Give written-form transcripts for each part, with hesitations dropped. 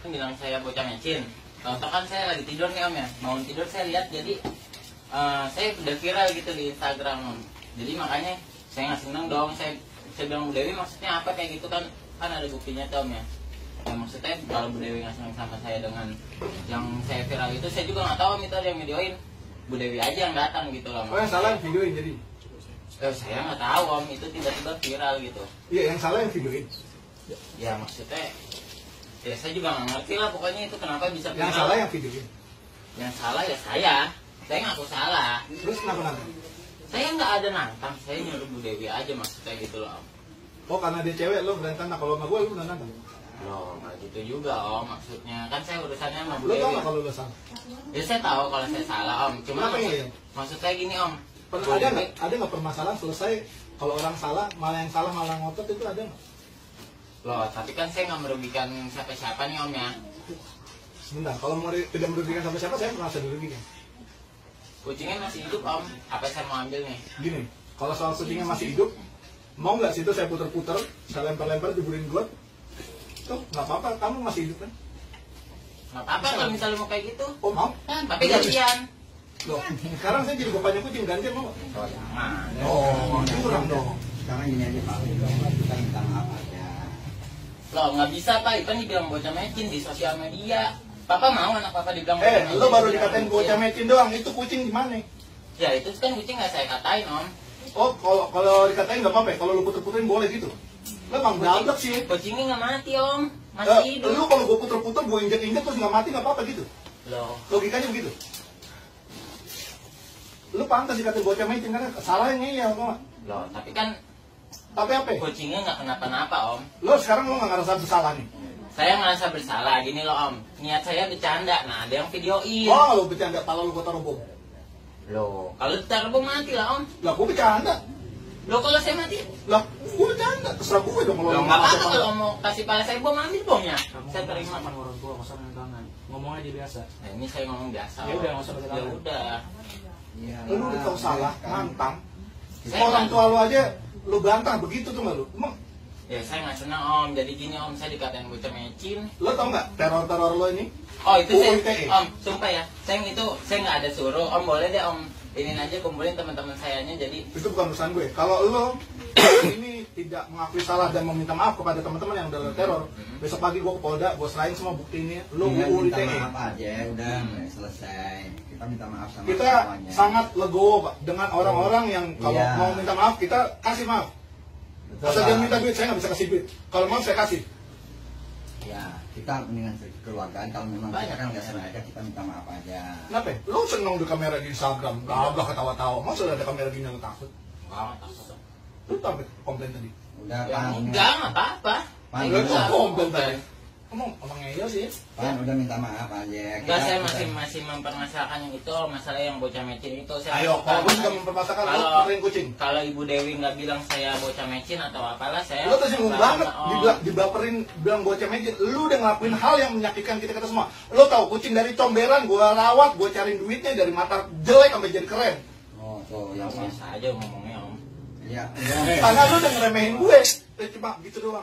bilang saya bocah mecin. Contoh kan saya lagi tidur nih om ya, bangun tidur saya lihat jadi saya udah viral gitu di Instagram om. Jadi makanya saya nggak seneng dong, saya bilang Bu Dewi maksudnya apa kayak gitu kan ada buktinya tuh om ya. Ya maksudnya kalau Bu Dewi nggak seneng sama saya dengan yang saya viral itu, saya juga nggak tahu om itu ada yang videoin. Bu Dewi aja yang datang gitu loh. Oh yang salah yang videoin jadi? Saya nggak tahu om, itu tiba-tiba viral gitu. Iya yang salah yang videoin. Ya maksudnya ya saya juga nggak ngerti lah pokoknya itu kenapa bisa viral. Yang salah yang videoin. Yang salah ya saya ngaku salah. Terus kenapa nanti? Saya nggak ada nantang, saya nyuruh Bu Dewi aja maksudnya gitu loh om. Oh karena dia cewek lo berantem, nah kalau sama gue lo bener nantang. Loh nggak gitu juga om, maksudnya kan saya urusannya sama Bu Lo tau Dewi. nggak kalau lo salah? Ya saya tahu kalau saya salah om, cuma Kenapa ya? maksud saya gini om. Ada nggak permasalahan selesai kalau orang salah malah ngotot itu ada nggak? Loh tapi kan saya nggak merugikan siapa-siapa nih om ya. Sebentar, kalau tidak merugikan sampai siapa saya merasa dirugikan. Kucingnya masih hidup om, apa saya mau ambil nih? Gini, kalau soal kucingnya masih hidup, mau nggak situ saya puter-puter, saya lempar-lempar jeburin got, tuh nggak apa-apa, kamu masih hidup kan? Nggak apa-apa kalau misalnya mau kayak gitu. Oh mau? Tapi gantian. Loh, sekarang saya jadi bapaknya kucing gantian mau nggak? Oh jangan. Oh, curang dong. Sekarang gini aja Pak, kita minta maaf aja. Loh nggak bisa pak, Ipan dibilang bocah mecin di sosial media. Papa mau anak papa dibilang bocah mecin? Lo baru dikatain bocah mecin doang, itu kucing gimana? Ya itu kan kucing nggak saya katain om. Oh, kalau dikatain nggak apa-apa, kalau lo puter-puterin boleh gitu. Lo emang berantak sih. Kucingnya nggak mati om, masih hidup. Lo kalau gue puter-puter, gue injek-injek terus nggak mati nggak apa-apa gitu. Loh, Logikanya begitu. Lu pantas dikatain bocah mecin karena salahnya iya kok. loh tapi kan Tapi apa? kucingnya nggak kenapa-napa om. Lo sekarang lo nggak ngerasa bersalah nih. Saya merasa bersalah gini loh om. Niat saya bercanda, nah ada yang videoin. Oh, lo bercanda pala lu gue taruh bom. Loh, kalau ditaruh bom mati lah om. Lah, gue bercanda. Loh kalau saya mati, Lah, gue bercanda. Terserah gue dong kalau loh lo nggak apa-apa apa-apa. kalau mau kasih pala saya bom, ambil bomnya. Kamu Saya terima. sama orang tua, nggak usah main tangan. Ngomong aja biasa. Nah ini saya ngomong biasa. Ya Om. udah, nggak usah pakai Ya tangan. udah. Iya. Lu udah tau salah, nantang. Saya Orang nggak- tua lu aja lu bantah begitu tuh nggak lu? Emang Ya saya nggak senang om. Jadi gini om, saya dikatain bocah mecin. lo tau nggak teror lo ini? Oh itu saya, UITE. om, sumpah ya, saya nggak ada suruh, om boleh deh om, ini aja kumpulin teman-teman sayanya, jadi Itu bukan urusan gue. Kalau lo ini tidak mengakui salah dan meminta maaf kepada teman-teman yang udah lo teror, besok pagi gue ke Polda, gue serahin semua bukti ini. Lo Tinggal minta UITE. maaf aja, udah selesai. Kita minta maaf sama Kita semuanya. sangat legowo Pak, dengan orang-orang yang kalau Iya. mau minta maaf kita kasih maaf. Betul, Asal dia Pak. minta duit saya nggak bisa kasih duit. Kalau mau saya kasih. Ya, kita mendingan kekeluargaan. Kalau memang kita kan nggak sengaja, kita minta maaf aja. Kenapa? Lo seneng di kamera di Instagram, gagah ketawa-tawa. Masa udah ada kamera gini lo takut? nggak takut. Lu sampai komplain tadi. Udah, Ya Pan. enggak, nggak apa-apa. Pan, Ya Lu udah. kok komplain tadi? Kamu emang ngeyel sih. Pan, udah minta maaf aja. Enggak, saya Kita- masih mempermasalahkan yang itu, masalah yang bocah mecin itu. Saya Ayo, kalau gue juga mempermasalahkan lo puterin kucing. kalau Ibu Dewi nggak bilang saya bocah mecin atau apalah, saya Lo tersinggung nggak banget, sama, Om. dibaperin, bilang bocah mecin. Lu udah ngelakuin hal yang menyakitkan kita semua. Lo tahu kucing dari comberan, gue rawat, gue cariin duitnya dari mata jelek sampai jadi keren. Oh, tuh, yang Ya, biasa aja ngomongnya om. Ya, Karena lu udah ngeremehin gue. Cuma gitu doang.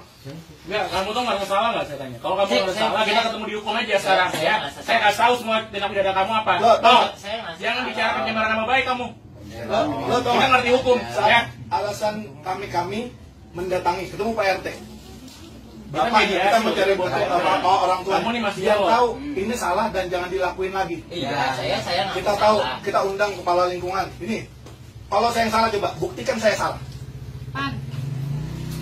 Enggak, kamu tuh nggak salah nggak saya tanya? Kalau kamu Saya- nggak saya- salah, kita saya- ketemu dihukum aja sekarang saya ya. nggak Saya kasih tahu semua tindak pidana kamu apa. Loh, Toh, saya nggak jangan salah. bicara pencemaran nama baik kamu. Lo tau Kita nggak? ngerti hukum, ya. Alasan kami mendatangi ketemu Pak RT. Kita Bapak mediasi, kita mencari kita bukti bawa apa orang tua Kamu nih masih yang jawab. tahu ini salah dan jangan dilakuin lagi. Iya, saya nggak Kita tahu, salah. kita undang kepala lingkungan. Ini kalau saya yang salah coba buktikan saya salah.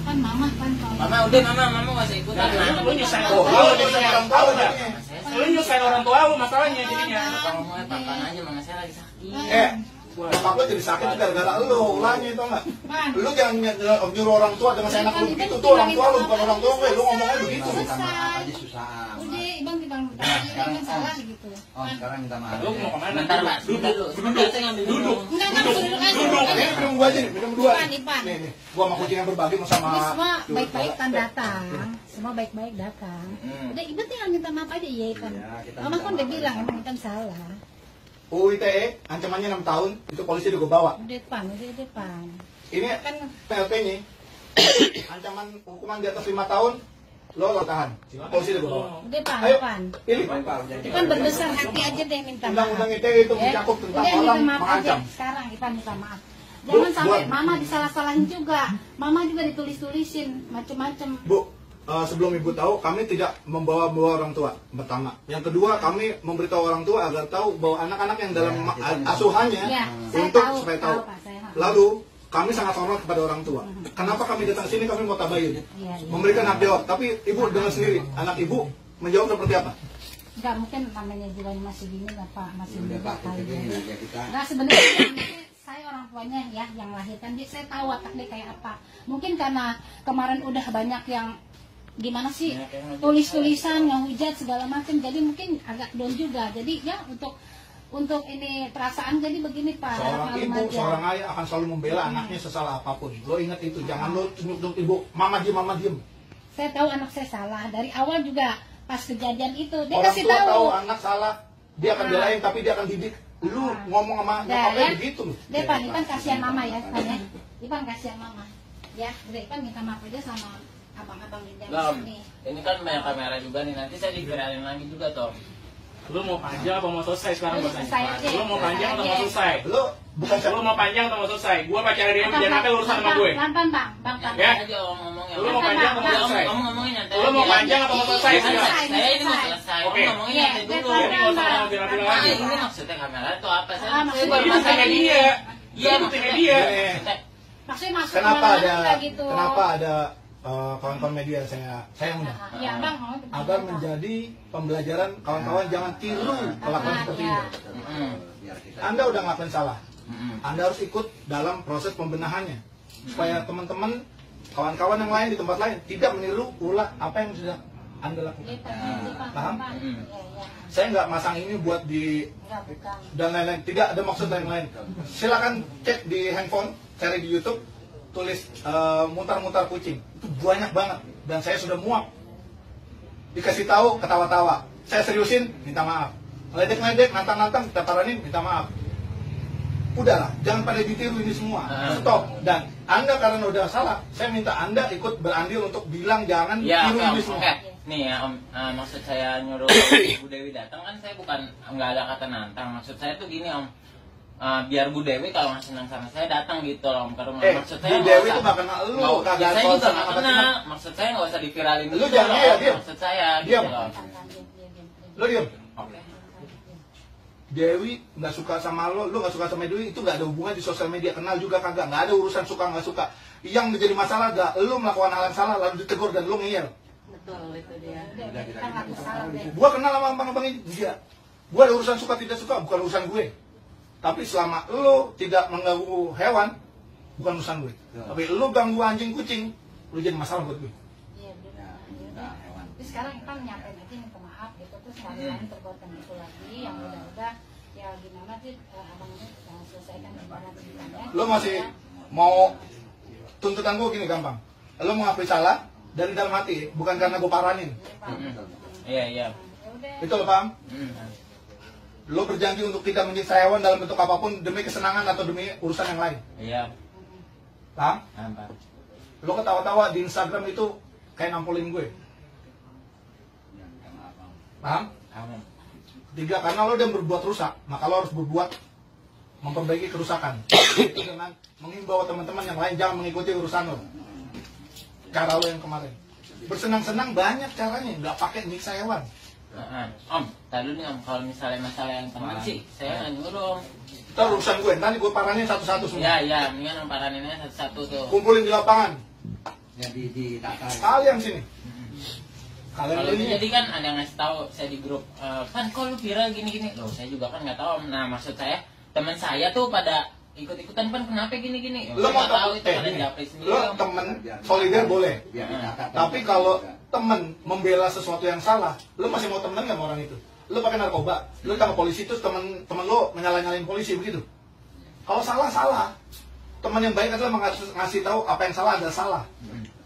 Pan mama kalau Mama udah mama nggak usah ikutan. Nah, lu nyusahin Oh, orang tua lo jadinya. jadi orang Tahu tahu nggak? jadinya. Lu nyusahin orang tua lu masalahnya jadinya. Kalau mau papan aja, mama saya lagi sakit. Bapak lo jadi sakit itu gara-gara lo, ulangnya itu enggak? Pan Lu jangan nyuruh orang tua dengan seenak lu begitu tuh orang tua lu bukan orang tua gue, lu ngomongnya begitu. minta maaf aja susah. udah bang kita jangan salah gitu. Oh, sekarang minta maaf. Lu mau kemana? Bentar pak, Duduk, duduk. Saya ngambil duduk. Enggak Ini minum gua aja nih, minum dua. Ipan. Nih, gua sama kucing yang berbagi sama Ini semua baik-baik kan datang, semua baik-baik datang. Hmm. Udah ibu tinggal minta maaf aja ya Ipan. Iya, kita Mama minta kan udah maaf bilang aja. emang Ipan salah. UITE ancamannya 6 tahun, itu polisi udah gue bawa. Udah Pan. Ini Kan PLP-nya ancaman hukuman di atas 5 tahun, lo tahan. Polisi deh bawa. Udah Pak, Ayo. Pan. Pilih. Ipan berbesar hati aja deh minta maaf. Undang-undang ITE itu Ya. mencakup tentang Udah, orang minta maaf aja mengancam. sekarang Ipan minta maaf. Bu, Jangan sampai buat- mama disalah-salahin juga. Mama juga ditulis-tulisin macem-macem. Bu, sebelum ibu tahu, kami tidak membawa-bawa orang tua. Pertama, yang kedua, kami memberitahu orang tua agar tahu bahwa anak-anak yang dalam asuhannya Ya, saya untuk tahu, supaya tahu. Pak, saya tahu. Lalu kami sangat hormat kepada orang tua. Kenapa kami datang sini? Kami mau tabayun, Iya, iya. memberikan hak jawab. Tapi ibu dengar sendiri, anak ibu menjawab seperti apa? Enggak mungkin namanya jiwanya masih gini lah Pak, masih Udah muda Pak, kali kita gini ya. aja kita. Enggak sebenarnya saya orang tuanya ya yang melahirkan dia, saya tahu watak dia kayak apa. Mungkin karena kemarin udah banyak yang gimana sih tulis-tulisan, ngehujat segala macam, jadi mungkin agak down juga. Jadi ya untuk ini perasaan jadi begini Pak. Seorang maklum ibu, aja. seorang ayah akan selalu membela anaknya sesalah apapun. Lo ingat itu, jangan lo tunjuk ibu, mama diem. Saya tahu anak saya salah dari awal juga pas kejadian itu dia Orang kasih tua tahu tahu. anak salah, dia akan belain tapi dia akan didik. Lu ngomong sama Nah, nyokapnya ya. begitu. Dia Ipan kasihan mama ya, Ipan ya. Ipan kasihan mama. Ya, udah Ipan minta maaf aja sama abang-abang di Gam, sini. ini kan banyak kamera juga nih, nanti saya diviralin lagi juga toh. Lu mau panjang atau mau selesai sekarang Lu gua selesai tanya? aja. Lu mau panjang atau mau Selesai selesai? Lu bukan Lu mau panjang atau mau selesai? Gua pacar dia jangan sampai urusan sama gue. Pelan-pelan, Bang. Bang. Ya. Aja om ngomongnya. Lu mau panjang atau mau selesai? Om ngomongin nanti. Lu mau panjang atau mau selesai Saya sekarang? ini mau selesai. Om Oke. ngomongin Iya, nanti dulu. betul. Jadi nggak usah bilang-bilang lagi. Ini maksudnya kamera itu apa? Saya maksudnya baru Itu masalah tanya ini. dia. Iya, Itu tanya dia. Maksudnya masuk kenapa kemana-mana ada nggak gitu. kawan-kawan media saya undang. Iya, Bang. Agar menjadi pembelajaran kawan-kawan jangan tiru kelakuan seperti Iya. ini. Biar kita Anda udah ngelakuin salah. Anda harus ikut dalam proses pembenahannya supaya teman-teman kawan-kawan yang lain di tempat lain tidak meniru ulah apa yang sudah Anda lakukan. Iya, Bang. Paham? Bang. Iya, iya. Saya nggak masang ini buat di Enggak, bukan. dan lain-lain, tidak ada maksud lain-lain. Silakan cek di handphone, cari di YouTube, tulis mutar-mutar kucing, itu banyak banget dan saya sudah muak. Dikasih tahu ketawa-tawa, saya seriusin minta maaf, ledek-ledek, nantang-nantang kita paranin minta maaf. Udahlah, jangan pada ditiru ini semua, stop. Dan Anda karena udah salah, saya minta Anda ikut berandil untuk bilang jangan Ya, tiru oke, ini Om. semua. Oke. Nih ya Om, maksud saya nyuruh Bu Dewi datang kan saya bukan nggak ada kata nantang. Maksud saya tuh gini Om, biar Bu Dewi kalau nggak senang sama saya datang gitu loh Om ke rumah. Maksud saya Bu nggak Dewi usah- tuh gak kenal lu, nggak- kagak saya tahu juga sama nggak apa kenal. Maksud saya nggak usah diviralin. Lu gitu jangan, loh, iya, Om. diam. Maksud saya Diam. gitu loh. Lo diem. Oke. Dewi nggak suka sama lo nggak suka sama Dewi, itu nggak ada hubungan di sosial media, kenal juga kagak, nggak ada urusan suka nggak suka. Yang menjadi masalah gak lo melakukan hal yang salah lalu ditegur dan lo ngeyel. Betul, itu dia. Udah, kita ngaku salah deh. Gua kenal sama abang-abang ini, dia. Gua ada urusan suka tidak suka, bukan urusan gue. Tapi selama lo tidak mengganggu hewan, bukan urusan gue. Tapi lo ganggu anjing kucing, lo jadi masalah buat gue. Iya, betul. ya, kita hewan. Tapi sekarang Ipan nyampein aja minta maaf gitu, terus kali lain perbuatan itu lagi yang udah ya gimana sih abang ini selesaikan gimana ceritanya. Lo masih mau tuntutan gue gini gampang. Lo mengakui salah dari dalam hati, bukan karena gue paranin. Iya iya. Ya udah. Itu lo paham? Hmm. Lo berjanji untuk tidak menyiksa hewan dalam bentuk apapun demi kesenangan atau demi urusan yang lain. Iya. Paham? Apa? Lo ketawa-tawa di Instagram itu kayak nampolin gue. Paham? Amin. Tiga, karena lo udah berbuat rusak, maka lo harus berbuat memperbaiki kerusakan. Itu dengan menghimbau teman-teman yang lain jangan mengikuti urusan lo. Cara lo yang kemarin. Bersenang-senang banyak caranya, nggak pakai nyiksa hewan. Om, tadi nih Om, kalau misalnya masalah yang teman sih, saya nggak nyuruh Om. Itu urusan gue, nanti gue paranin satu-satu semua. Iya iya, mendingan Om paraninnya satu-satu tuh. Kumpulin di lapangan. Ya di tata. Kalian sini. Kalian Kalau itu ini. jadi kan ada yang ngasih tahu saya di grup, kan kok lu viral gini-gini. Loh, saya juga kan nggak tahu Om. Nah, maksud saya teman saya tuh pada ikut-ikutan kan kenapa gini-gini. Lo mau tahu itu pada gini, japri sendiri. lo Om. temen solidar boleh. Biar ditata. Tapi kalau temen membela sesuatu yang salah, lo masih mau temenan nggak sama orang itu? Lo pakai narkoba, lo sama polisi terus temen lo nyalain polisi begitu. Kalau salah salah, teman yang baik adalah ngasih tahu apa yang salah adalah salah,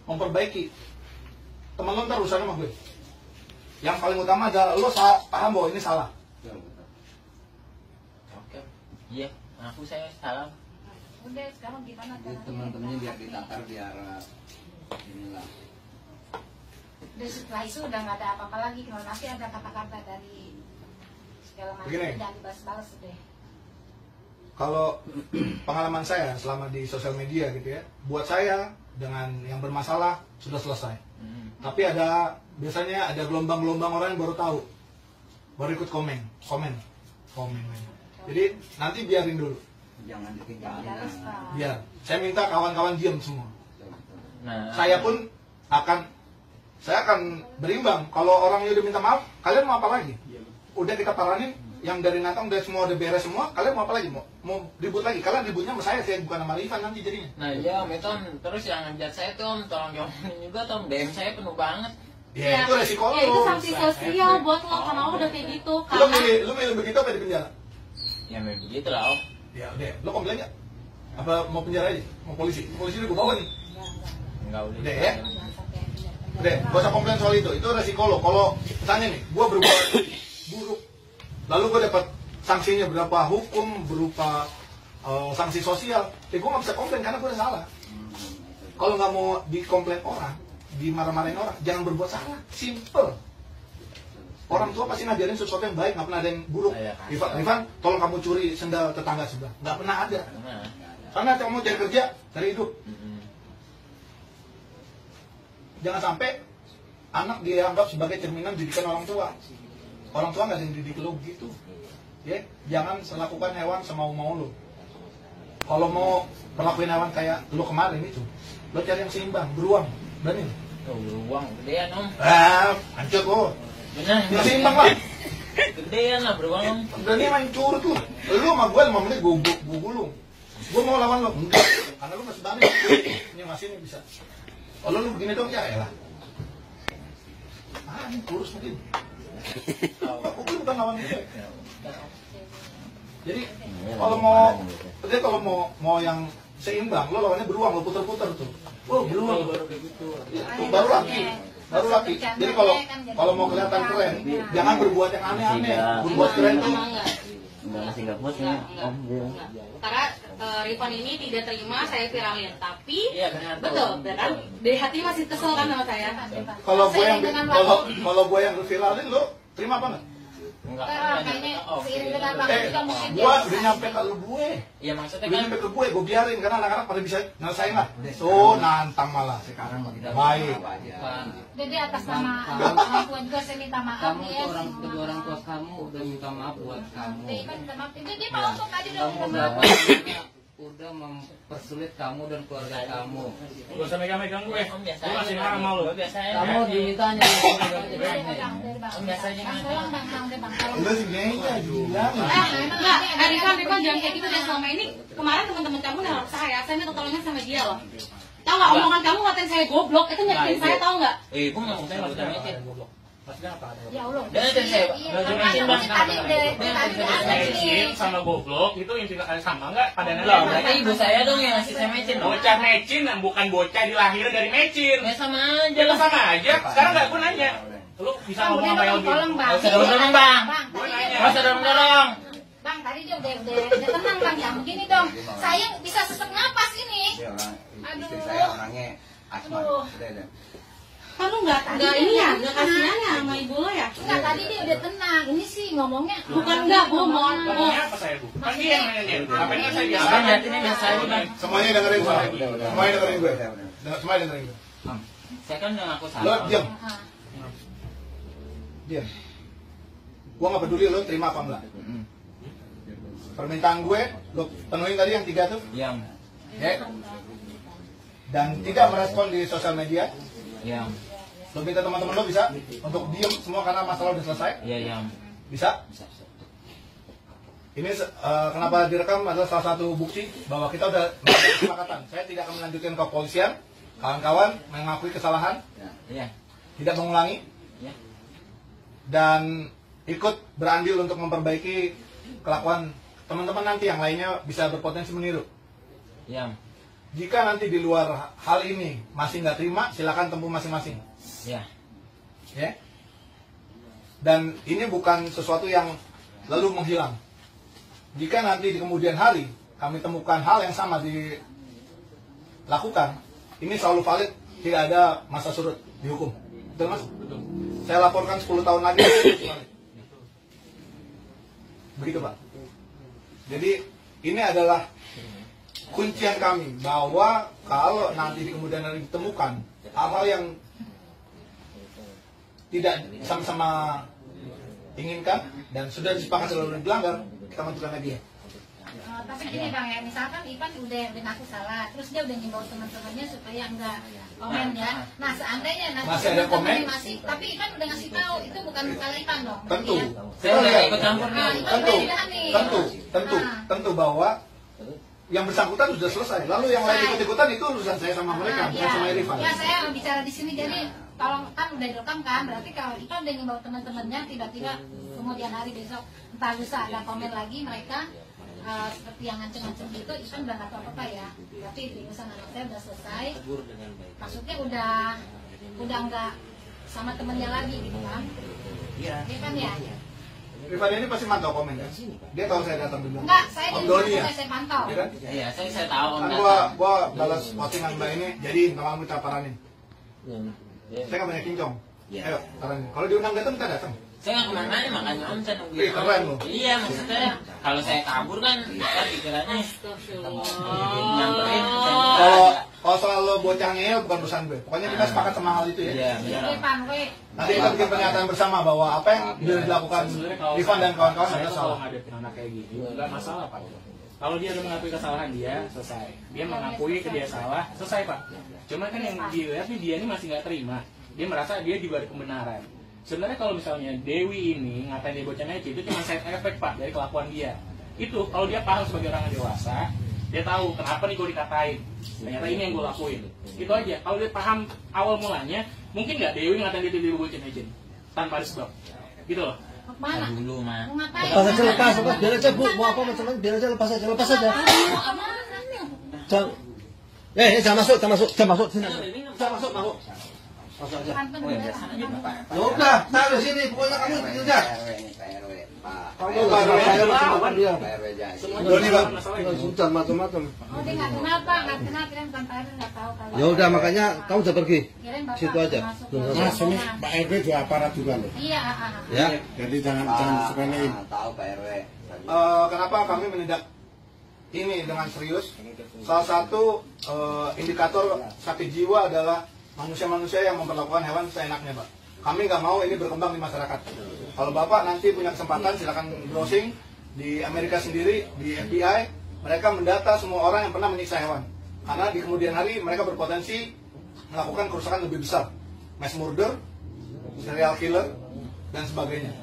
memperbaiki. Temen lo ntar urusannya sama gue. Yang paling utama adalah lo paham bahwa ini salah. Oke. Iya, aku saya salah. Udah, sekarang gimana Jadi caranya? teman-temannya biar ditatar biar inilah. Dan setelah itu udah nggak ada apa-apa lagi, kalau nanti ada kata-kata dari segala macam, Begini. jangan dibalas-balas deh. Kalau pengalaman saya selama di sosial media gitu ya, buat saya dengan yang bermasalah sudah selesai. Tapi biasanya ada gelombang-gelombang orang yang baru tahu, baru ikut komen. Jadi nanti biarin dulu. Jangan Jangan ditinggalin. balas, Pak. Biar. Saya minta kawan-kawan diam semua. Nah, Saya pun akan berimbang. Kalau orangnya udah minta maaf, kalian mau apa lagi? Udah kita paranin, yang dari Natang udah semua udah beres semua, kalian mau apa lagi? Mau ribut lagi? Kalian ributnya sama saya bukan sama Ivan nanti jadinya. nah iya Om, itu Om. Terus yang ngejat saya tuh Om, tolong jawabin juga tuh Om, DM saya penuh banget. Ya, itu resiko Ya itu lo. sanksi sosial buat lo karena lo udah kayak gitu. Lu Karena milih begitu apa di penjara? Ya memang begitu lah Om. Ya udah, lo komplain nggak? Apa mau penjara aja? Mau polisi? Polisi udah gue bawa nih. Enggak udah. Udah ya? Udah, gak usah komplain soal itu resiko lo. Kalau misalnya nih, gue berbuat buruk, lalu gue dapat sanksinya berupa hukum, berupa sanksi sosial, ya gue gak bisa komplain karena gue udah salah. Kalau nggak mau dikomplain orang, dimarah-marahin orang, jangan berbuat salah. Simple. Orang tua pasti ngajarin sesuatu yang baik, nggak pernah ada yang buruk. Iya, Rifan, tolong kamu curi sendal tetangga sebelah. Nggak pernah ada. Nah, Karena kamu cari kerja, cari hidup. Jangan sampai anak dianggap sebagai cerminan didikan orang tua. Orang tua nggak ada yang didik lo gitu. Ya, jangan lakukan hewan semau-mau lo. Kalau mau perlakuin hewan kayak lo kemarin itu, lo cari yang seimbang, beruang, berani. tuh beruang gedean Om. Hancur lo. Benar. Yang seimbang lah. Gedean lah beruang Om. Berani main curut lo. Lo sama gue 5 menit gue gulung. Gue mau lawan lo, enggak. Karena lo masih berani. Ini masih ini bisa. Kalau lu begini dong ya elah. Ini kurus mungkin. Aku bukan lawan gue. Jadi kalau mau yang seimbang, lo lawannya beruang, lo puter-puter tuh. Oh beruang. Itu baru laki. Jadi kalau mau kelihatan keren, jangan berbuat yang aneh-aneh. Berbuat keren tuh. karena Rifan ini tidak terima saya viralin, tapi Iya benar. betul, kan dari hati masih kesel kan sama saya. Kalau gue yang viralin, lo terima apa nggak? Enggak. Kayaknya seiring dengan waktu juga mungkin dia Gua bisa. udah nyampe ke lu gue. Iya maksudnya Udah kan nyampe ke gue biarin karena anak-anak pada bisa nyelesain lah. Tuh nantang malah. Sekarang mau kita Baik. apa aja. Jadi atas nama orang tua juga saya minta maaf Kamu ya. tuh kedua orang tua kamu udah minta maaf buat kamu. Dia kan minta maaf. Dia mau tuh tadi udah Kamu minta udah maaf. udah mempersulit kamu dan keluarga kamu. Gak usah megang-megang gue. Om biasa Gue masih aja. marah sama lu. Gue biasa aja. Kamu dimintanya Om biasa aja Bang, kan. tolong bang, bang. Lu sih gengnya juga. Enggak, Rifan jangan kayak gitu deh. Selama ini kemarin teman-teman kamu nelfon saya minta tolongnya sama dia loh. Tahu nggak omongan kamu ngatain saya goblok itu nyakitin saya, tahu nggak? Gue nggak mau saya nggak mecin. Maksudnya apa? Ya Allah. Dan itu saya Iya, nggak karena mecin bang. tadi udah ada Mecin nih. sama goblok itu intinya sama nggak? Padanannya Loh, sama. berarti ibu saya dong yang ngasih saya mecin dong. Bocah mecin bukan bocah dilahirin dari mecin. Ya sama aja Jadi lah. sama aja. Sekarang nggak gue nanya. Lu bisa Bang, ngomong udah apa yang dong, lebih? tolong bang. Nggak usah dorong-dorong, Bang. Bang, Gue tadi nanya. dia- Nggak usah dorong-dorong. Bang, tadi dia udah tenang bang ya. Begini dong. Saya bisa sesak napas ini. Dia orang istri Aduh. saya orangnya asma. Aduh. Udah. Kamu nggak ini ya, nggak kasihan ya sama ibu lo ya? Enggak, tadi dia udah tenang. Ini sih ngomongnya. Bukan enggak, Bu, mohon. Ngomongnya apa saya, Bu? Kan dia yang nanya. Apa yang saya biasa? Abang lihat ini biasa aja bang. Semuanya dengerin gue. Udah. Semuanya dengerin gue. Udah. Semuanya dengerin gue. Saya kan udah ngaku Lo salah. diam. Ah. Diam. Gua nggak peduli lo terima apa enggak. Permintaan gue, lo penuhin tadi yang 3 tuh. Yang, Ya. Dan tidak merespon di sosial media. yang, Lo minta teman-teman lo bisa untuk diem semua karena masalah udah selesai. ya yang. Bisa? Ini kenapa direkam adalah salah satu bukti bahwa kita udah melakukan kesepakatan. Saya tidak akan melanjutkan ke kepolisian. Kawan-kawan mengakui kesalahan, Iya. tidak mengulangi, Ya. dan ikut berandil untuk memperbaiki kelakuan teman-teman nanti yang lainnya bisa berpotensi meniru. Yang, Jika nanti di luar hal ini masih nggak terima, silakan tempuh masing-masing. ya. Ya. Dan ini bukan sesuatu yang lalu menghilang. Jika nanti di kemudian hari kami temukan hal yang sama dilakukan, ini selalu valid, tidak ada masa surut dihukum. Itu Betul Mas? Saya laporkan 10 tahun lagi. Begitu Pak. Jadi ini adalah kuncian kami bahwa kalau nanti di kemudian hari ditemukan hal-hal yang tidak sama-sama inginkan dan sudah disepakati lalu dilanggar, kita menentukan lagi. Tapi gini Bang ya, misalkan Ivan udah ngaku salah, terus dia udah ngimbau teman-temannya supaya enggak komen ya. Nah seandainya nanti masih ada komen, masih, tapi Ivan udah ngasih tahu itu bukan salah Ivan dong. Tentu. Saya udah ikut campur. Tentu bahwa yang bersangkutan sudah selesai. Lalu yang lain ikut-ikutan itu urusan saya sama mereka, bukan sama Irfan. Ya saya bicara di sini jadi kalau kan udah direkam kan, berarti kalau Ivan udah ngimbau teman-temannya tiba-tiba kemudian hari besok entah lusa ada komen lagi mereka seperti yang ngancem-ngancem gitu, Ivan udah nggak tahu apa ya. Tapi urusan anak saya udah selesai. Maksudnya udah nggak sama temennya lagi gitu kan? Iya kan ya. Rifan ini pasti mantau komen kan? Dia tahu saya datang dulu. Enggak, saya Om di Doni ya? saya pantau. Iya kan? Iya, saya tahu. Kan gua balas postingan Mbak ini, jadi kalau kamu minta paranin. Saya nggak banyak kincong. Ayo, paranin. Kalau diundang datang, kita datang. Saya nggak kemana-mana, makanya Om saya nungguin. Keren loh. Iya, maksudnya kalau saya kabur kan pikirannya nyamperin. Kalau soal lo bocah ngeyel bukan urusan gue. Pokoknya kita sepakat sama hal itu ya. Iya, Oke, Pan, gue. Nanti kita bikin pernyataan bersama bahwa apa yang dilakukan Rifan dan kawan-kawan saya adalah kalau salah. ngadepin anak kayak gini nggak masalah Pak. Kalau dia udah mengakui kesalahan dia selesai, dia mengakui ke dia salah selesai Pak. Cuma kan yang dilihat nih dia ini masih nggak terima, dia merasa dia juga ada kebenaran. Sebenarnya kalau misalnya Dewi ini ngatain dia bocah ngeci itu cuma side effect Pak dari kelakuan dia. Itu kalau dia paham sebagai orang yang dewasa, dia tahu kenapa nih gue dikatain. Ternyata ini yang gue lakuin. Itu aja. Kalau dia paham awal mulanya, mungkin nggak Dewi ngatain dia bocah ngeci tanpa ada sebab. Gitu loh. Mana? Dulu mah. Mau ngapain? Lepas aja, lepas, biar aja Bu, mau apa macam-macam, biar aja, lepas aja. Jangan masuk, sini. Jangan masuk. Masuk aja. Ya udah, taruh sini, pokoknya kamu ikut aja. Kamu baru saya lawan dia. Doni Bang. Sudah macam-macam. Oh, dia nggak kenal Pak, nggak kenal, kirain bukan Pak RW, nggak tahu kalau. Ya udah, makanya kamu udah pergi. Kirain Bapak Situ aja. masuk ke Mas, ini rombongan. Pak RW juga aparat juga loh. Iya, Ya. Jadi jangan sepelein. Tahu Pak RW. Kenapa kami menindak ini dengan serius? Salah satu indikator sakit jiwa adalah manusia-manusia yang memperlakukan hewan seenaknya, Pak. Kami nggak mau ini berkembang di masyarakat. Kalau Bapak nanti punya kesempatan, silakan browsing di Amerika sendiri, di FBI, mereka mendata semua orang yang pernah menyiksa hewan. Karena di kemudian hari mereka berpotensi melakukan kerusakan lebih besar, mass murder, serial killer, dan sebagainya.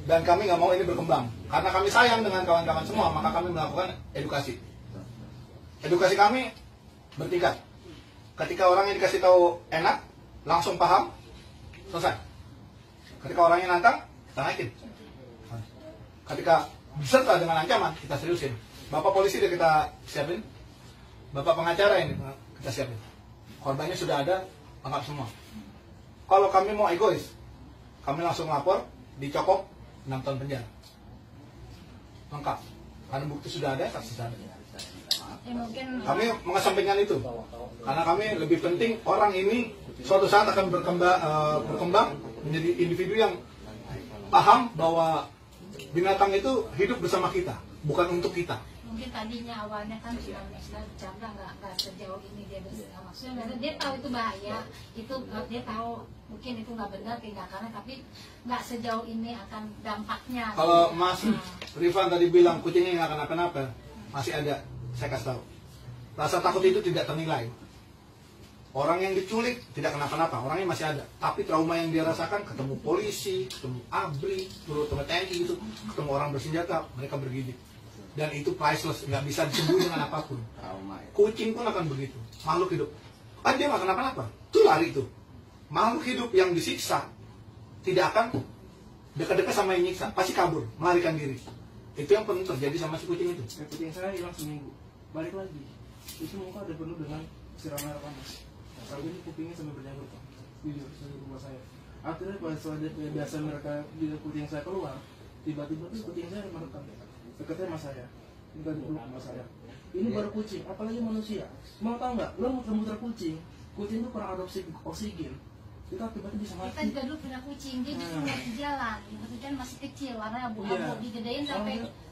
Dan kami nggak mau ini berkembang. Karena kami sayang dengan kawan-kawan semua, maka kami melakukan edukasi. Edukasi kami bertingkat. Ketika orang yang dikasih tahu enak, langsung paham, selesai. Ketika orangnya nantang, kita naikin. Ketika beserta dengan ancaman, kita seriusin. Bapak polisi udah kita siapin, Bapak pengacara ini kita siapin. Korbannya sudah ada, lengkap semua. Kalau kami mau egois, kami langsung lapor, dicokok 6 tahun penjara. Lengkap. Karena bukti sudah ada, saksi sudah ada. Ya, mungkin Kami mengesampingkan itu. Karena kami lebih penting orang ini suatu saat akan berkembang menjadi individu yang paham bahwa binatang itu hidup bersama kita, bukan untuk kita. mungkin tadinya awalnya kan sudah bercanda nggak sejauh ini dia bersama, maksudnya dia tahu itu bahaya, itu dia tahu mungkin itu nggak benar tindakannya, tapi nggak sejauh ini akan dampaknya. Kalau Mas Rifan tadi bilang kucingnya nggak kenapa-napa, masih ada, saya kasih tahu. Rasa takut itu tidak ternilai. Orang yang diculik tidak kenapa-napa, orangnya masih ada. Tapi trauma yang dia rasakan, ketemu polisi, ketemu ABRI, ketemu TNI gitu, ketemu orang bersenjata, mereka bergidik. Dan itu priceless, nggak bisa disembuh dengan apapun. Kucing pun akan begitu, makhluk hidup. Kan dia nggak kenapa-napa, itu lari itu. Makhluk hidup yang disiksa tidak akan dekat-dekat sama yang nyiksa, pasti kabur, melarikan diri. Itu yang pernah terjadi sama si kucing itu. Kucing saya hilang seminggu, balik lagi. Itu muka ada penuh dengan siraman air panas. Saat ini kupingnya sampai berjanggut, di rumah saya. Akhirnya pada saat biasa mereka di kucing saya keluar, tiba-tiba tuh kucing saya merekam dekatnya sama saya, tinggal di peluk sama saya. Ini baru kucing, apalagi manusia. Mau tahu nggak? Lo muter-muter kucing itu kurang ada oksigen. Kita tiba-tiba bisa mati. Kita juga dulu punya kucing, dia disuruh di jalan, maksudnya masih kecil, warna abu-abu, digedein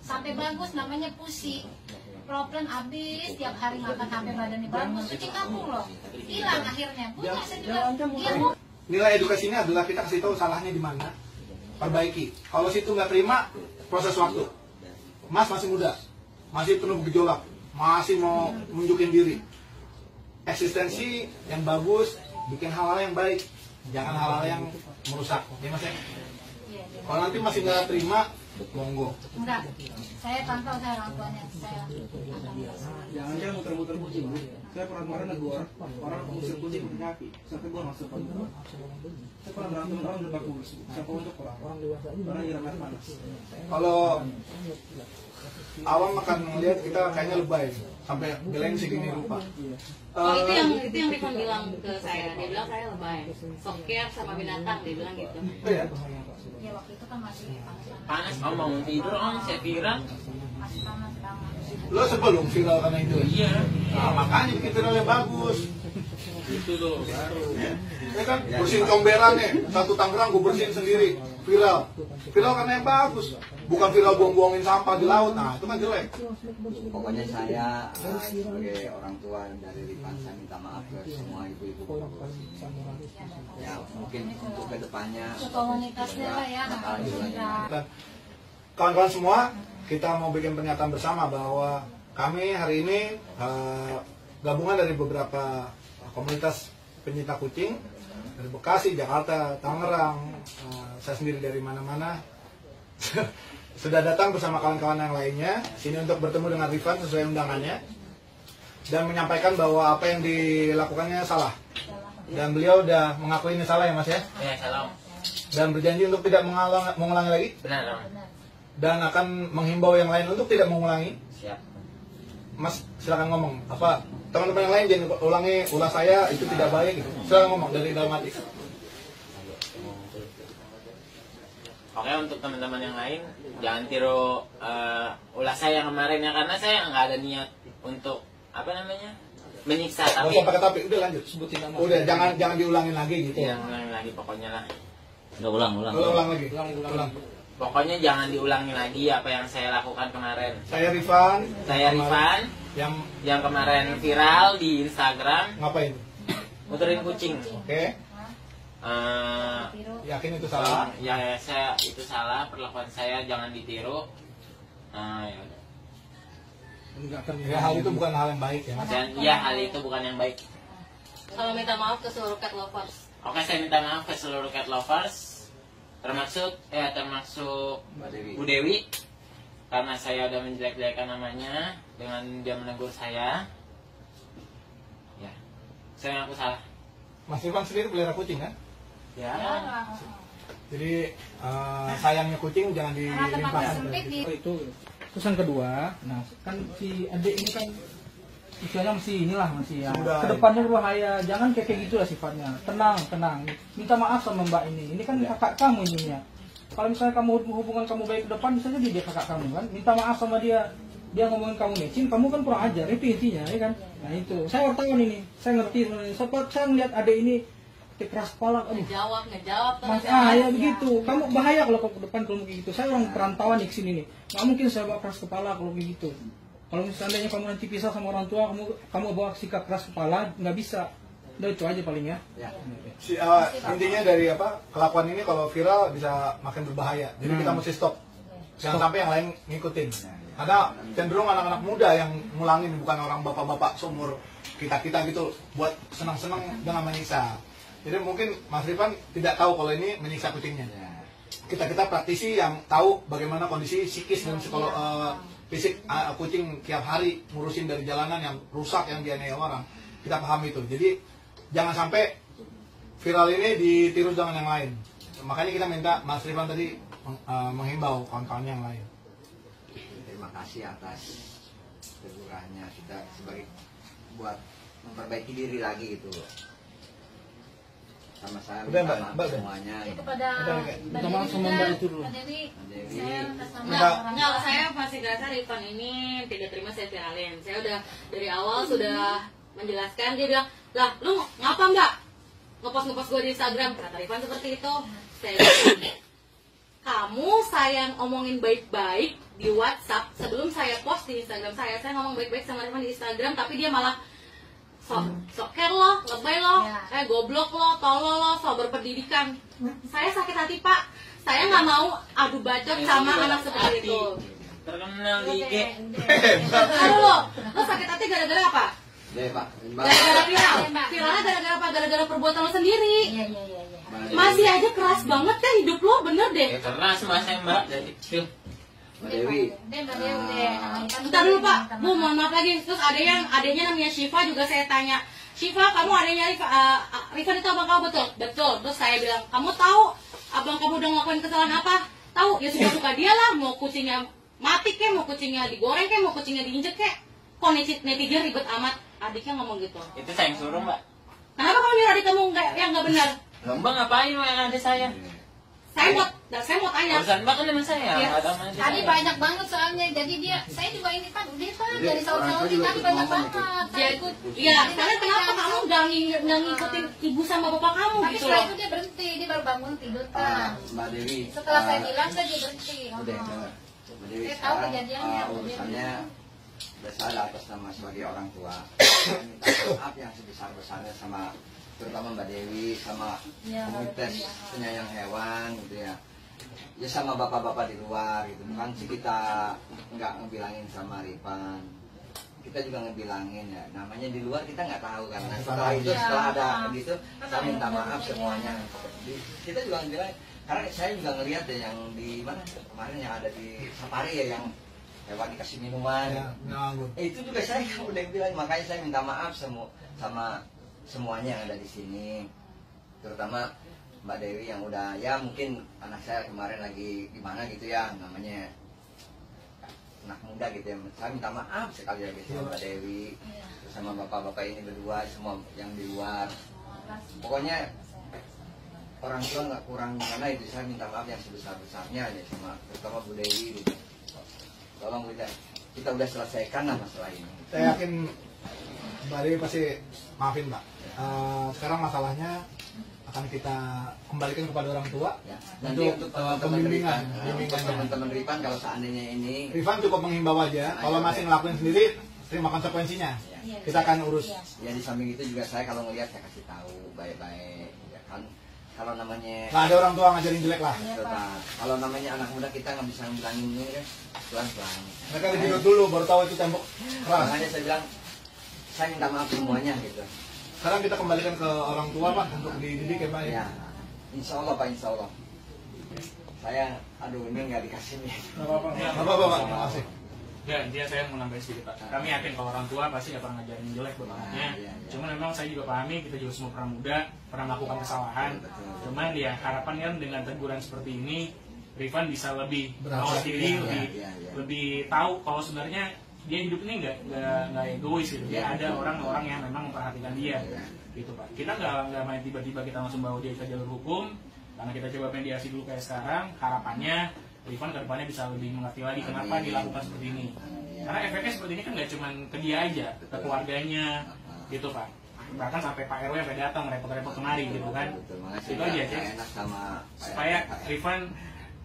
sampai bagus, namanya Pusi. Problem habis, tiap hari makan sampai badannya bagus, cuci kampung loh, hilang akhirnya. Punya saya juga, nilai edukasinya adalah kita kasih tahu salahnya di mana, perbaiki. Kalau situ nggak terima, proses waktu. Mas masih muda, masih penuh gejolak, masih mau nunjukin diri. Eksistensi yang bagus, bikin hal-hal yang baik, jangan hal-hal yang merusak. Ya mas ya. Kalau nanti masih nggak terima, monggo. Enggak, saya pantau saya orang tuanya, saya Jangan muter-muter kucing. Saya pernah kemarin negor orang mengusir kucing pakai kaki. Sampai gua masuk pantai. Saya pernah berantem orang udah bagus. Siapa untuk orang dewasa ini orang nyiram air panas. Kalau awam akan melihat kita kayaknya lebay sampai belain segini rupa. Oh, itu yang Rifan bilang ke saya. Dia bilang saya lebay. Soker sama binatang, dia bilang gitu. Iya. ya waktu itu kan masih Panas, om mau tidur, om saya viral. masih panas banget. Lo sebelum viral karena itu. Iya. Nah, makanya bikin viralnya bagus. Itu tuh baru. Ya kan, bersihin comberan nih, satu Tangerang gue bersihin sendiri, viral. Viral karena yang bagus, bukan viral buang-buangin sampah di laut. Nah, itu kan jelek. Pokoknya saya sebagai orang tua dari Rifan, saya minta maaf ke semua ibu-ibu. Ya, mungkin untuk kedepannya Komunitasnya lah ya. Dan kawan-kawan semua, kita mau bikin pernyataan bersama bahwa kami hari ini gabungan dari beberapa komunitas pencinta kucing dari Bekasi, Jakarta, Tangerang, saya sendiri dari mana-mana sudah datang bersama kawan-kawan yang lainnya sini untuk bertemu dengan Rifan sesuai undangannya dan menyampaikan bahwa apa yang dilakukannya salah dan beliau udah mengakui ini salah ya mas ya? Ya, salam. Dan berjanji untuk tidak mengulangi lagi Benar, om. dan akan menghimbau yang lain untuk tidak mengulangi. Siap. Mas silakan ngomong apa teman-teman yang lain jangan ulangi ulah saya itu tidak baik gitu. Silakan ngomong dari dalam hati. Oke, untuk teman-teman yang lain jangan tiru ulah saya kemarin ya, karena saya nggak ada niat untuk apa namanya menyiksa, Nggak tapi usah pakai tapi udah lanjut sebutin nama. Udah jangan diulangin lagi gitu. yang lagi pokoknya lah. Ulang lagi. Ulang. Pokoknya jangan diulangi lagi apa yang saya lakukan kemarin. Saya Rifan. Saya Rifan yang kemarin viral di Instagram Ngapain? muterin kucing. Oke. Yakin itu salah? Ya, saya itu salah, perlakuan saya jangan ditiru. Ya udah. Ya hal itu bukan hal yang baik ya mas. Dan ya hal itu bukan yang baik. Kalau minta maaf ke seluruh cat lovers. Oke, saya minta maaf ke seluruh cat lovers, termasuk Bu Dewi, karena saya udah menjelek-jelekan namanya dengan dia menegur saya. Ya, saya ngaku salah. Mas Rifan sendiri pelihara kucing kan? Ya. Jadi sayangnya kucing jangan dilimpahkan. Terus yang kedua, nah kan si adik ini kan usianya masih yang kedepannya berbahaya. Jangan kayak gitu lah sifatnya. Tenang. Minta maaf sama mbak ini. Ini kan kakak kamu ininya. Kalau misalnya kamu hubungan kamu baik ke depan, bisa jadi dia kakak kamu kan. Minta maaf sama dia. Dia ngomongin kamu mecin, kamu kan kurang ajar. Itu intinya, ya kan. Nah itu, saya wartawan ini. Saya ngerti. Saya ngeliat adik ini keras kepala. Ngejawab Mas, ya begitu. Kamu bahaya kalau ke depan kalau kayak gitu. Saya orang perantauan di sini nih. Nggak mungkin saya bawa keras kepala kalau begitu. Kalau misalnya kamu nanti pisah sama orang tua, kamu bawa sikap keras kepala, nggak bisa. Udah itu aja paling ya. Intinya dari kelakuan ini kalau viral bisa makin berbahaya. Jadi kita mesti stop. Jangan sampai yang lain ngikutin. Karena cenderung anak-anak muda yang ngulangin, bukan orang bapak-bapak seumur kita gitu buat senang-senang dengan menyiksa. Jadi mungkin Mas Rifan tidak tahu kalau ini menyiksa kucingnya. Kita praktisi yang tahu bagaimana kondisi psikis dan fisik kucing tiap hari ngurusin dari jalanan yang rusak, yang dianiaya orang. Kita paham itu. Jadi jangan sampai viral ini ditiru dengan yang lain. Makanya kita minta Mas Rifan tadi menghimbau kawan-kawan yang lain. Terima kasih atas tegurannya, sudah sebagai buat memperbaiki diri lagi gitu loh. Sama saya minta maaf semuanya. Itu pada Minta maaf sama mbak itu dulu. Enggak, saya masih ngerasa Rifan ini tidak terima saya viralin. Saya udah dari awal sudah menjelaskan, dia bilang, lah lu ngapa mbak? ngepost gue di Instagram, kata Rifan seperti itu. Saya bilang, kamu sayang omongin baik-baik di WhatsApp sebelum saya post di Instagram saya ngomong baik-baik sama Rifan di Instagram, tapi dia malah soker lo, lebay lo, goblok lo, tolol lo, so berpendidikan. Saya sakit hati Pak, saya nggak mau adu bacot sama anak seperti itu. Terkenal di IG. Aduh lo sakit hati gara-gara apa? Gara-gara viralnya gara-gara apa? Gara-gara perbuatan lo sendiri. Masih aja keras banget kan hidup lo, bener deh. Keras mas Mbak dari kecil. Mbak Dewi. Bentar dulu Pak, Bu mohon maaf lagi. Terus adanya namanya Syifa juga saya tanya, Syifa kamu adanya Rifan itu abang kamu betul? Betul. Terus saya bilang, kamu tahu abang kamu udah ngelakuin kesalahan apa? Tahu, ya suka dia lah, mau kucingnya mati kek, mau kucingnya digoreng kek, mau kucingnya diinjek kek. Kok netizen ribet amat? Adiknya ngomong gitu. Itu saya yang suruh Mbak. Kenapa kamu nyuruh adik kamu yang nggak benar? Mbak ngapain yang ada saya? Saya mau tanya. Urusan Mbak kan dengan saya. Ya. Tadi banyak banget soalnya, jadi saya juga ini kan udah dari sahur-sahur tadi banyak banget. Saya ikut. Iya, karena kenapa kamu nggak ngikutin ibu sama bapak kamu tapi gitu setelah loh? itu dia berhenti, dia baru bangun tidur kan. Mbak Dewi. Setelah saya bilang dia berhenti. Udah, Mbak Dewi. Saya tahu kejadiannya. Urusannya saya atas nama sebagai orang tua. Saya minta maaf yang sebesar-besarnya sama terutama Mbak Dewi sama komunitas penyayang hewan gitu ya. Ya sama bapak-bapak di luar gitu. Bukan sih kita nggak ngebilangin sama Rifan. Kita juga ngebilangin ya. Namanya di luar kita nggak tahu kan. Nah, setelah ada gitu, saya minta maaf semuanya. Kita juga ngebilangin. Karena saya juga ngelihat ya yang di mana kemarin yang ada di Safari ya yang hewan dikasih minuman. Itu juga saya udah bilang, makanya saya minta maaf sama semuanya yang ada di sini, terutama Mbak Dewi yang udah ya mungkin anak saya kemarin lagi gimana gitu ya namanya anak muda gitu ya. Saya minta maaf sekali lagi sama Mbak Dewi, terus sama bapak-bapak ini berdua semua yang di luar. Pokoknya orang tua nggak kurang gimana itu, saya minta maaf yang sebesar-besarnya ya sama terutama Bu Dewi gitu. Tolong kita udah selesaikan lah masalah ini. Saya yakin Mbak Dewi pasti maafin Mbak. Sekarang masalahnya akan kita kembalikan kepada orang tua ya. Nanti untuk pembimbingan. Teman-teman Rifan kalau seandainya ini Rifan cukup menghimbau aja. Kalau masih ngelakuin sendiri, terima konsekuensinya. Ya. Kita akan urus. Ya di samping itu juga saya kalau ngelihat saya kasih tahu baik-baik ya kan. Kalau namanya nggak ada orang tua ngajarin jelek lah. Kalau namanya anak muda kita nggak bisa bilangin ini kan pelan-pelan. Mereka dididik dulu baru tahu itu tembok keras. Makanya saya bilang saya minta maaf semuanya gitu. Sekarang kita kembalikan ke orang tua Pak untuk dididik ya Pak ya. Ya, insya Allah Pak, insya Allah. Saya aduh ini nggak dikasih nih. Nggak apa-apa Pak, terima kasih. Ya, intinya saya mau nambahin sedikit Pak. Kami yakin kalau orang tua pasti nggak pernah ngajarin jelek buat anaknya. Cuman memang saya juga pahami, kita juga semua pernah muda, pernah melakukan kesalahan. Cuman ya harapan kan dengan teguran seperti ini, Rifan bisa lebih merawat diri, lebih tahu kalau sebenarnya dia hidup ini nggak egois gitu. Dia ada orang-orang yang memang memperhatikan dia, gitu Pak. Kita nggak main tiba-tiba kita langsung bawa dia ke jalur hukum, karena kita coba mediasi dulu kayak sekarang. Harapannya Rifan ke depannya bisa lebih mengerti lagi kenapa dilakukan seperti ini. Karena efeknya seperti ini kan nggak cuma ke dia aja, ke keluarganya, gitu Pak. Bahkan sampai Pak RW sampai datang repot-repot kemari gitu kan. Itu aja sih. Supaya Rifan,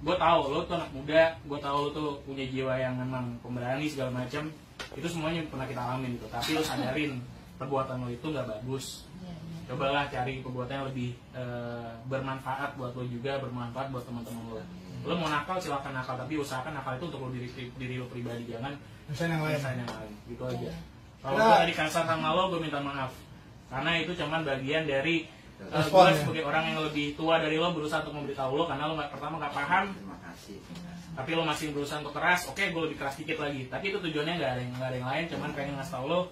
gue tahu lo tuh anak muda, gue tahu lo tuh punya jiwa yang memang pemberani segala macam. Itu semuanya pernah kita alamin gitu. Tapi lo sadarin perbuatan lo itu nggak bagus. Cobalah cari perbuatan yang lebih bermanfaat buat lo juga, bermanfaat buat teman-teman lo. Lo mau nakal silakan nakal, tapi usahakan nakal itu untuk lo diri lo pribadi, jangan misalnya yang lain. Gitu aja. Kalau gue tadi kasar sama lo, gue minta maaf. Karena itu cuman bagian dari gue sebagai orang yang lebih tua dari lo berusaha untuk memberitahu lo, karena lo pertama nggak paham. Tapi lo masih berusaha untuk keras. Oke, gue lebih keras dikit lagi. Tapi itu tujuannya nggak ada yang lain, cuman pengen ngasih tau lo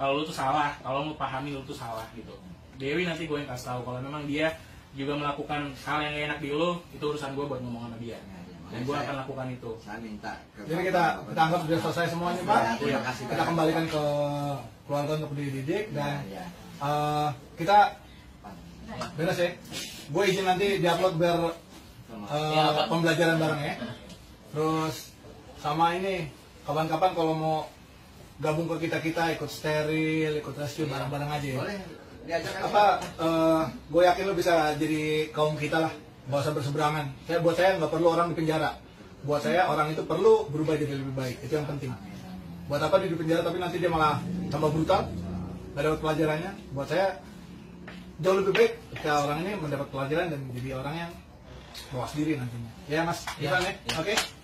kalau lo tuh salah, kalau lo pahami lo tuh salah gitu. Dewi nanti gue yang kasih tahu kalau memang dia juga melakukan hal yang gak enak di lo, itu urusan gue buat ngomong sama dia. Dan gue akan lakukan itu. Saya minta. Jadi kita anggap sudah selesai semuanya Pak. Kita kembalikan ke keluarga untuk dididik dan kita beres ya. Gue izin nanti diupload biar pembelajaran bareng ya. Terus sama ini kapan-kapan kalau mau gabung ke kita ikut steril, ikut rescue bareng-bareng aja ya. gue yakin lo bisa jadi kaum kita lah, nggak usah berseberangan. Buat saya nggak perlu orang di penjara. Buat saya orang itu perlu berubah jadi lebih baik, itu yang penting. Buat apa dia di penjara tapi nanti dia malah tambah brutal, nggak dapat pelajarannya. Buat saya jauh lebih baik ketika orang ini mendapat pelajaran dan jadi orang yang mawas diri nantinya. Ya Mas, Ivan ya, oke.